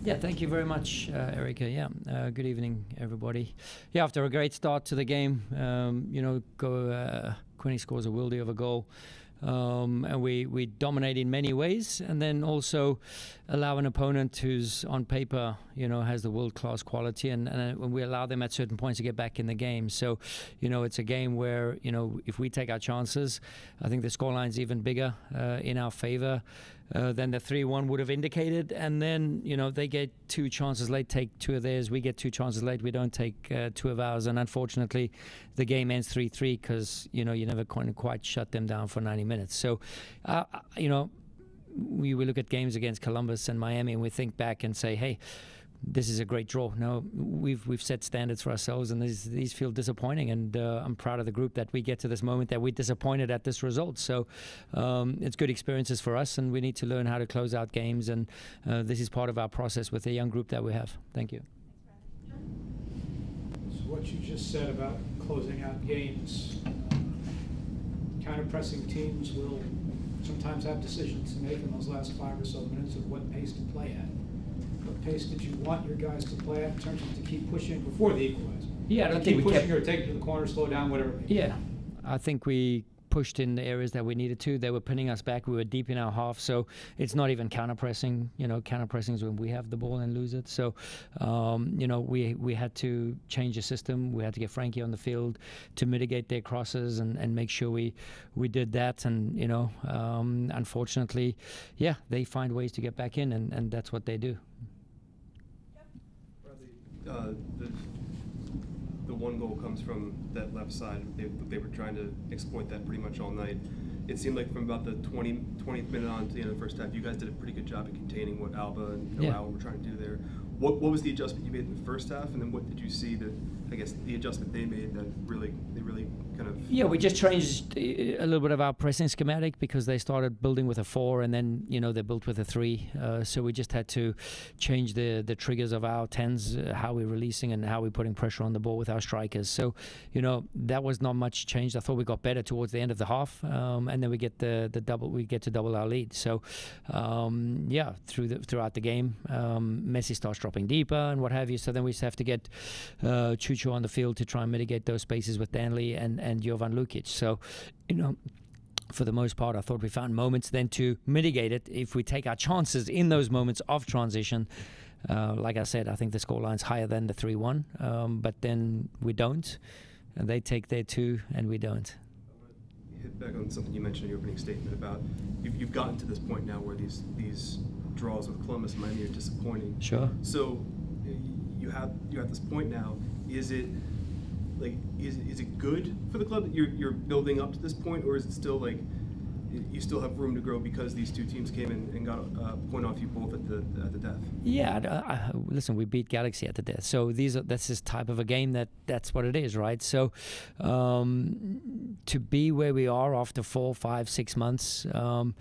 Yeah, thank you very much, Erica. Yeah, good evening, everybody. Yeah, after a great start to the game, Quinny scores a worldie of a goal. And we dominate in many ways, and then also allow an opponent who's on paper, has the world-class quality, and we allow them at certain points to get back in the game. So, it's a game where, if we take our chances, I think the scoreline's even bigger in our favor than the 3-1 would have indicated. And then, they get 2 chances late, take 2 of theirs. We get 2 chances late, we don't take 2 of ours. And unfortunately, the game ends 3-3 because, you never quite shut them down for 90 minutes. So, we look at games against Columbus and Miami and we think back and say, hey, this is a great draw. No, we've set standards for ourselves, and these feel disappointing. And I'm proud of the group that we get to this moment that we're disappointed at this result. So it's good experiences for us, and we need to learn how to close out games. And this is part of our process with the young group that we have. Thank you. So what you just said about closing out games, counter-pressing teams will sometimes have decisions to make in those last 5 or so minutes of what pace to play at. What pace did you want your guys to play at in terms of to keep pushing before the equalizer? Yeah, I don't think keep we pushing kept... or take it to the corner, slow down, whatever it may be. Yeah, I think we pushed in the areas that we needed to. They were pinning us back. We were deep in our half, so it's not even counter-pressing. Counter-pressing is when we have the ball and lose it. So, we had to change the system. We had to get Frankie on the field to mitigate their crosses and make sure we did that. And, unfortunately, yeah, they find ways to get back in, and that's what they do. The one goal comes from that left side. They were trying to exploit that pretty much all night. It seemed like from about the 20th minute on to the end of the first half, you guys did a pretty good job at containing what Alba and Allen were trying to do there. What was the adjustment you made in the first half, and then what did you see that, I guess, the adjustment they made that they really kind of... Yeah, we just changed a little bit of our pressing schematic because they started building with a 4 and then, they built with a 3. So we just had to change the triggers of our 10s, how we're releasing and how we're putting pressure on the ball with our strikers. So, that was not much changed. I thought we got better towards the end of the half, and then we get to double our lead. So, throughout the game, Messi starts dropping deeper and what have you. So then we just have to get Chucho on the field to try and mitigate those spaces with Danley and Jovan Lukic. So, for the most part, I thought we found moments then to mitigate it if we take our chances in those moments of transition. Like I said, I think the scoreline's higher than the 3-1, but then we don't. And they take their 2 and we don't. Hit back on something you mentioned in your opening statement about you've gotten to this point now where these draws with Columbus and Miami are disappointing. Sure. So you're at this point now. Is it good for the club that you're building up to this point, or is it still like you still have room to grow because these 2 teams came in and got a point off you both at the death? Yeah, listen, we beat Galaxy at the death, so that's this type of a game that's what it is, right? So to be where we are after 4, 5, 6 months, I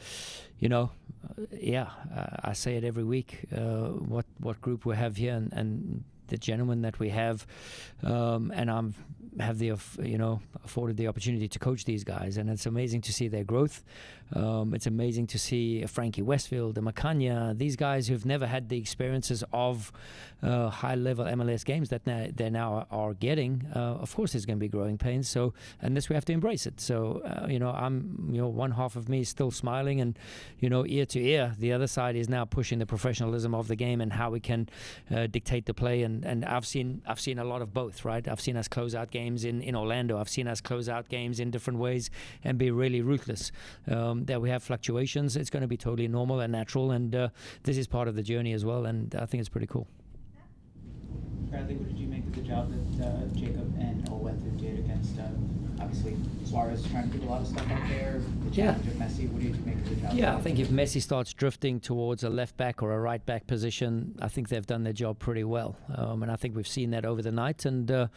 say it every week. What group we have here and the gentleman that we have, and I'm afforded the opportunity to coach these guys, and it's amazing to see their growth. It's amazing to see Frankie Westfield, and Macania, these guys who've never had the experiences of high-level MLS games that they now are getting. Of course, there's going to be growing pains. So, and this we have to embrace it. So, I'm, one half of me is still smiling, and ear to ear, the other side is now pushing the professionalism of the game and how we can dictate the play. And I've seen a lot of both, right? I've seen us close out games in Orlando. I've seen us close out games in different ways and be really ruthless. That we have fluctuations. It's going to be totally normal and natural, and this is part of the journey as well, and I think it's pretty cool. Bradley, what did you make of the job that Jacob and Owethu did against, obviously, Suarez trying to do a lot of stuff out there, the challenge of Messi? What did you make of the job? Yeah, I think if Messi starts drifting towards a left back or a right back position, I think they've done their job pretty well. And I think we've seen that over the night. And I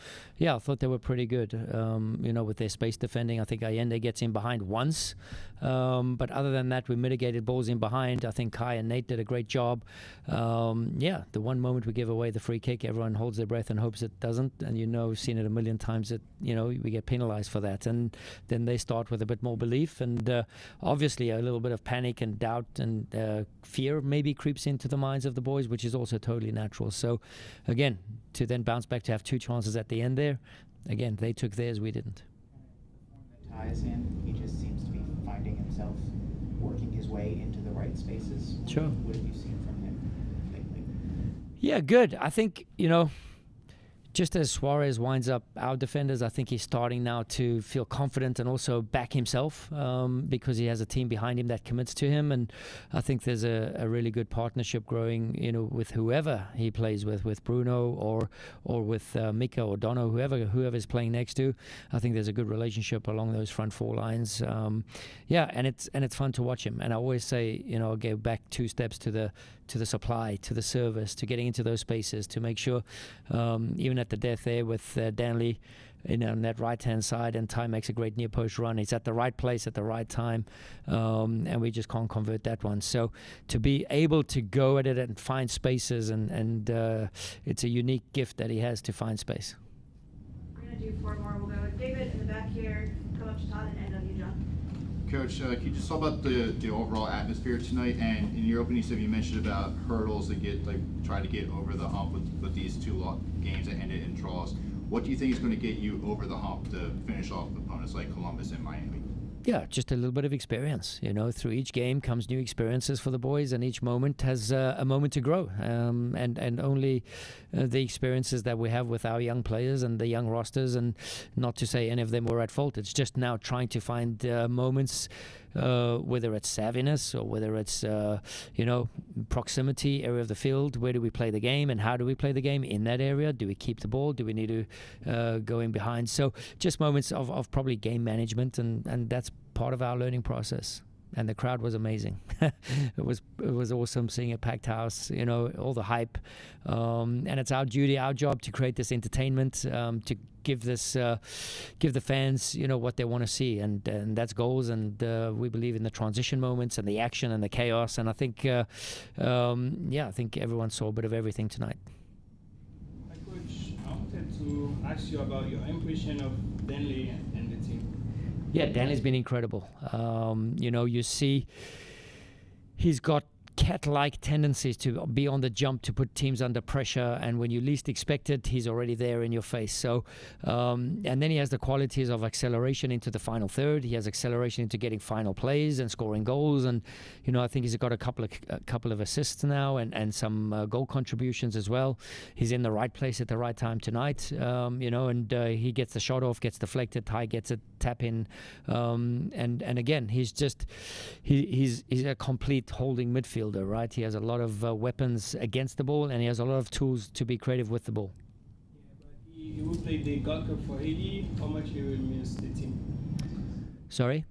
thought they were pretty good, with their space defending. I think Allende gets in behind once. But other than that, we mitigated balls in behind. I think Kai and Nate did a great job. The one moment we give away the free kick, everyone holds their breath and hopes it doesn't, and we've seen it a million times that we get penalized for that, and then they start with a bit more belief, and obviously a little bit of panic and doubt and fear maybe creeps into the minds of the boys, which is also totally natural. So again, to then bounce back to have 2 chances at the end there, again, they took theirs, we didn't. The ties in, he just seems to be finding himself working his way into the right spaces. Sure. What have you seen from him lately? Yeah, good. I think, just as Suarez winds up our defenders, I think he's starting now to feel confident and also back himself, because he has a team behind him that commits to him. And I think there's a really good partnership growing, with whoever he plays with Bruno or with Mika or Dono, whoever's playing next to. I think there's a good relationship along those front 4 lines. And it's fun to watch him. And I always say, I'll go back 2 steps to the supply, to the service, to getting into those spaces, to make sure, even at the death there with Danley on that right-hand side, and Ty makes a great near post run. He's at the right place at the right time, and we just can't convert that one. So to be able to go at it and find spaces, and it's a unique gift that he has to find space. We're going to do 4 more. We'll go with David in the back here, Coach Todd, and end on you, John. Coach, can you just talk about the overall atmosphere tonight? And in your opening statement, you mentioned about hurdles to try to get over the hump with these 2 games that ended in draws. What do you think is going to get you over the hump to finish off opponents like Columbus and Miami? Yeah, just a little bit of experience. Through each game comes new experiences for the boys, and each moment has a moment to grow. And only the experiences that we have with our young players and the young rosters, and not to say any of them were at fault. It's just now trying to find moments, whether it's savviness or whether it's proximity, area of the field. Where do we play the game, and how do we play the game in that area? Do we keep the ball? Do we need to go in behind? So just moments of probably game management, and that's part of our learning process. And the crowd was amazing. It was awesome seeing a packed house, all the hype, and it's our duty, our job to create this entertainment, to give the fans what they want to see, and that's goals, and we believe in the transition moments and the action and the chaos, and I think I think everyone saw a bit of everything tonight. Coach, I wanted to ask you about your impression of Danley and the team. Yeah, Danley's been incredible. You see he's got cat-like tendencies to be on the jump, to put teams under pressure, and when you least expect it, he's already there in your face. So and then he has the qualities of acceleration into the final third. He has acceleration into getting final plays and scoring goals, and I think he's got a couple of assists now, and some goal contributions as well. He's in the right place at the right time tonight, and he gets the shot off, gets deflected, Ty gets a tap in, and again, he's a complete holding midfielder. Right, he has a lot of weapons against the ball, and he has a lot of tools to be creative with the ball. Yeah, but he will play the Gold Cup for Haiti. How much he will miss the team? Sorry?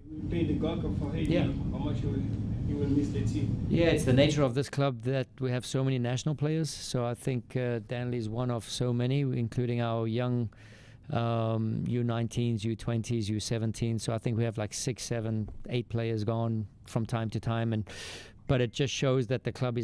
He will play the Gold Cup for Haiti. Yeah. How much he will miss the team? Yeah, it's the nature of this club that we have so many national players. So I think Danley is one of so many, including our young U19s, U20s, U17s. So I think we have like 6, 7, 8 players gone from time to time, but it just shows that the club is